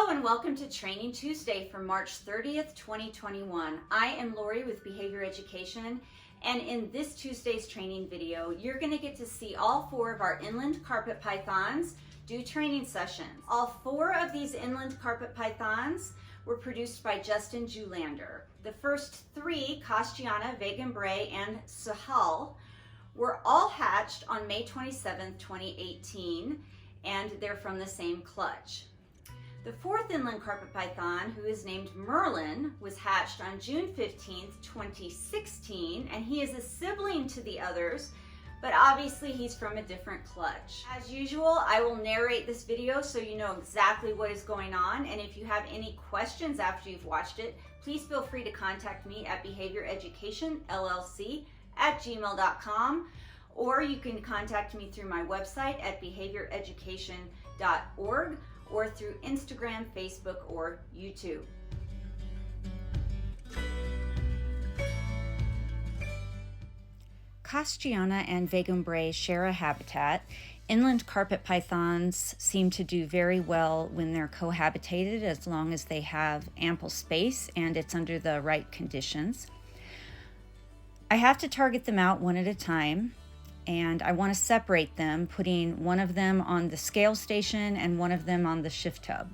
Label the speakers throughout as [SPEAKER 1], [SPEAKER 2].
[SPEAKER 1] Hello and welcome to Training Tuesday for March 30th, 2021. I am Lori with Behavior Education, and in this Tuesday's training video, you're going to get to see all 4 of our inland carpet pythons do training sessions. All 4 of these inland carpet pythons were produced by Justin Julander. The first 3, Castiana, Vagonbrei, and Sahal, were all hatched on May 27th, 2018, and they're from the same clutch. The 4th inland carpet python, who is named Merlin, was hatched on June 15th, 2016, and he is a sibling to the others, but obviously he's from a different clutch. As usual, I will narrate this video so you know exactly what is going on, and if you have any questions after you've watched it, please feel free to contact me at behavioreducationllc@gmail.com, or you can contact me through my website at behavioreducation.org, or through Instagram, Facebook, or YouTube. Castiana and Vagonbrei share a habitat. Inland carpet pythons seem to do very well when they're cohabitated, as long as they have ample space and it's under the right conditions. I have to target them out one at a time, and I want to separate them, putting one of them on the scale station and one of them on the shift tub.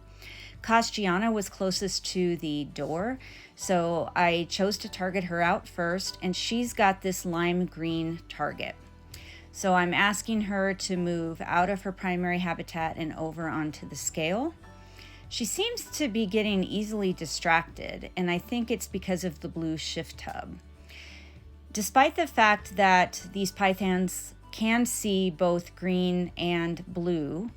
[SPEAKER 1] Castiana was closest to the door, so I chose to target her out first, and she's got this lime green target. So I'm asking her to move out of her primary habitat and over onto the scale. She seems to be getting easily distracted, and I think it's because of the blue shift tub. Despite the fact that these pythons can see both green and blue,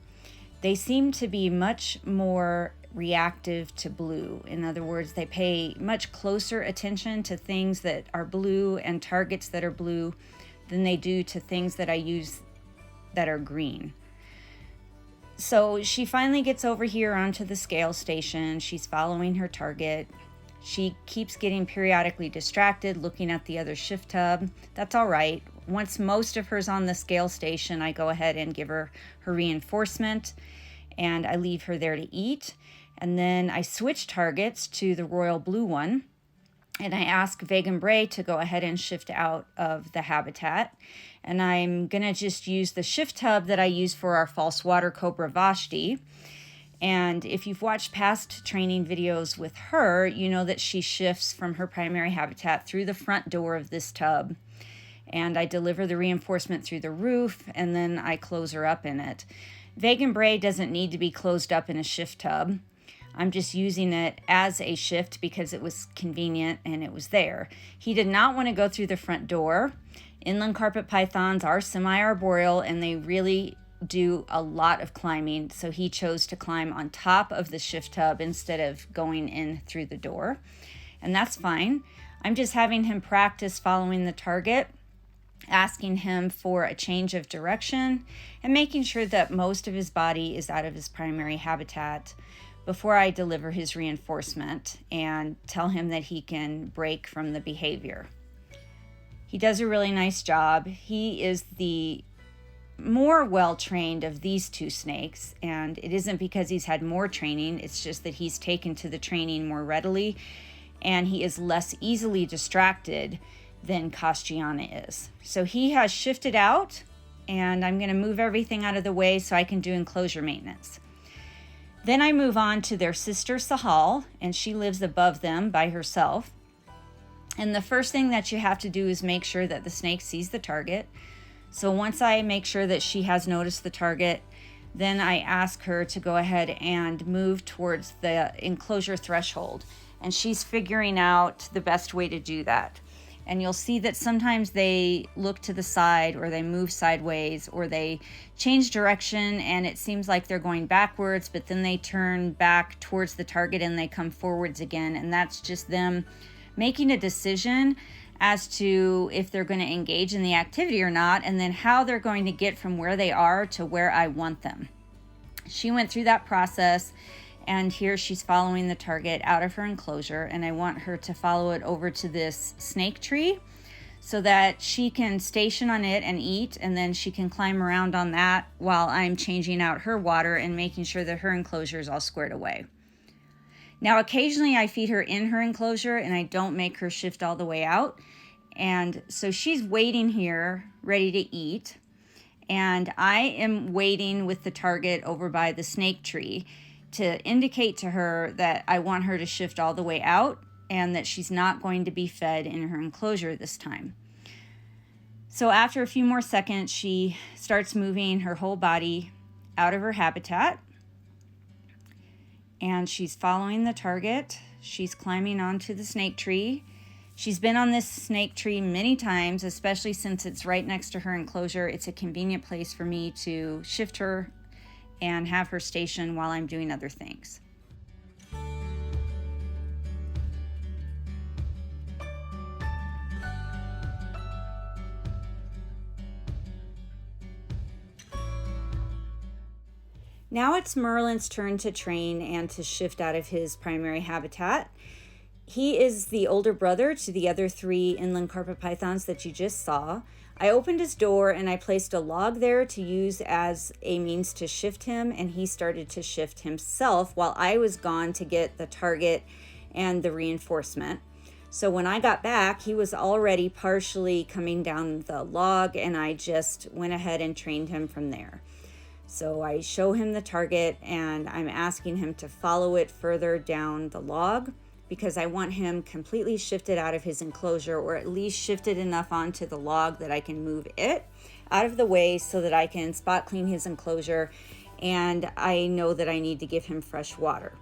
[SPEAKER 1] they seem to be much more reactive to blue. In other words, they pay much closer attention to things that are blue and targets that are blue than they do to things that I use that are green. So she finally gets over here onto the scale station. She's following her target. She keeps getting periodically distracted, looking at the other shift tub. That's all right. Once most of her's on the scale station, I go ahead and give her her reinforcement, and I leave her there to eat. And then I switch targets to the royal blue one, and I ask Vagonbrei to go ahead and shift out of the habitat. And I'm gonna just use the shift tub that I use for our false water cobra Vashti. And if you've watched past training videos with her, you know that she shifts from her primary habitat through the front door of this tub. And I deliver the reinforcement through the roof, and then I close her up in it. Vagonbrei doesn't need to be closed up in a shift tub. I'm just using it as a shift because it was convenient and it was there. He did not want to go through the front door. Inland carpet pythons are semi-arboreal, and they really do a lot of climbing, so he chose to climb on top of the shift tub instead of going in through the door, and that's fine. I'm just having him practice following the target, asking him for a change of direction, and making sure that most of his body is out of his primary habitat before I deliver his reinforcement and tell him that he can break from the behavior. He does a really nice job. He is the more well-trained of these 2 snakes, and it isn't because he's had more training, it's just that he's taken to the training more readily, and he is less easily distracted than Castiana is. So he has shifted out, and I'm going to move everything out of the way so I can do enclosure maintenance. Then I move on to their sister Sahal, and she lives above them by herself. And the first thing that you have to do is make sure that the snake sees the target. So once I make sure that she has noticed the target, then I ask her to go ahead and move towards the enclosure threshold. And she's figuring out the best way to do that. And you'll see that sometimes they look to the side, or they move sideways, or they change direction, and it seems like they're going backwards, but then they turn back towards the target and they come forwards again. And that's just them making a decision as to if they're going to engage in the activity or not, and then how they're going to get from where they are to where I want them. She went through that process, and here she's following the target out of her enclosure, and I want her to follow it over to this snake tree so that she can station on it and eat, and then she can climb around on that while I'm changing out her water and making sure that her enclosure is all squared away. Now, occasionally I feed her in her enclosure and I don't make her shift all the way out. And so she's waiting here, ready to eat. And I am waiting with the target over by the snake tree to indicate to her that I want her to shift all the way out and that she's not going to be fed in her enclosure this time. So after a few more seconds, she starts moving her whole body out of her habitat. And she's following the target. She's climbing onto the snake tree. She's been on this snake tree many times, especially since it's right next to her enclosure. It's a convenient place for me to shift her and have her station while I'm doing other things. Now it's Merlin's turn to train and to shift out of his primary habitat. He is the older brother to the other 3 inland carpet pythons that you just saw. I opened his door and I placed a log there to use as a means to shift him, and he started to shift himself while I was gone to get the target and the reinforcement. So when I got back, he was already partially coming down the log, and I just went ahead and trained him from there. So I show him the target and I'm asking him to follow it further down the log because I want him completely shifted out of his enclosure, or at least shifted enough onto the log that I can move it out of the way so that I can spot clean his enclosure, and I know that I need to give him fresh water.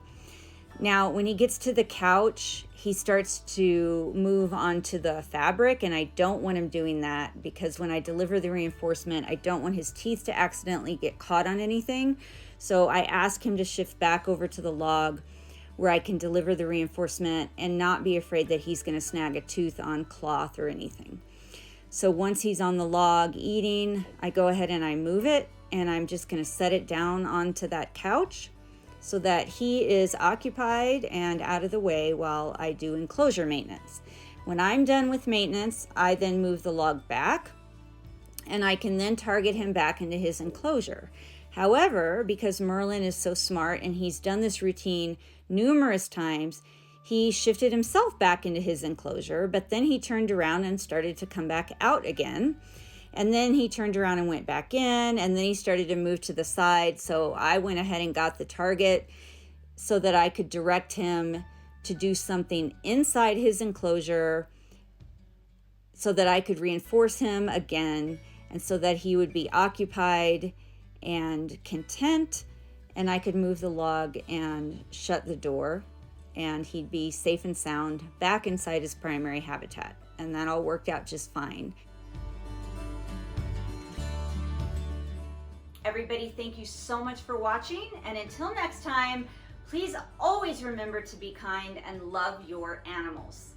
[SPEAKER 1] Now, when he gets to the couch, he starts to move onto the fabric, and I don't want him doing that because when I deliver the reinforcement, I don't want his teeth to accidentally get caught on anything. So I ask him to shift back over to the log where I can deliver the reinforcement and not be afraid that he's going to snag a tooth on cloth or anything. So once he's on the log eating, I go ahead and I move it, and I'm just going to set it down onto that couch so that he is occupied and out of the way while I do enclosure maintenance. When I'm done with maintenance, I then move the log back, and I can then target him back into his enclosure. However, because Merlin is so smart and he's done this routine numerous times, he shifted himself back into his enclosure, but then he turned around and started to come back out again. And then he turned around and went back in, and then he started to move to the side. So I went ahead and got the target so that I could direct him to do something inside his enclosure so that I could reinforce him again, and so that he would be occupied and content, and I could move the log and shut the door, and he'd be safe and sound back inside his primary habitat. And that all worked out just fine. Everybody, thank you so much for watching, and until next time, please always remember to be kind and love your animals.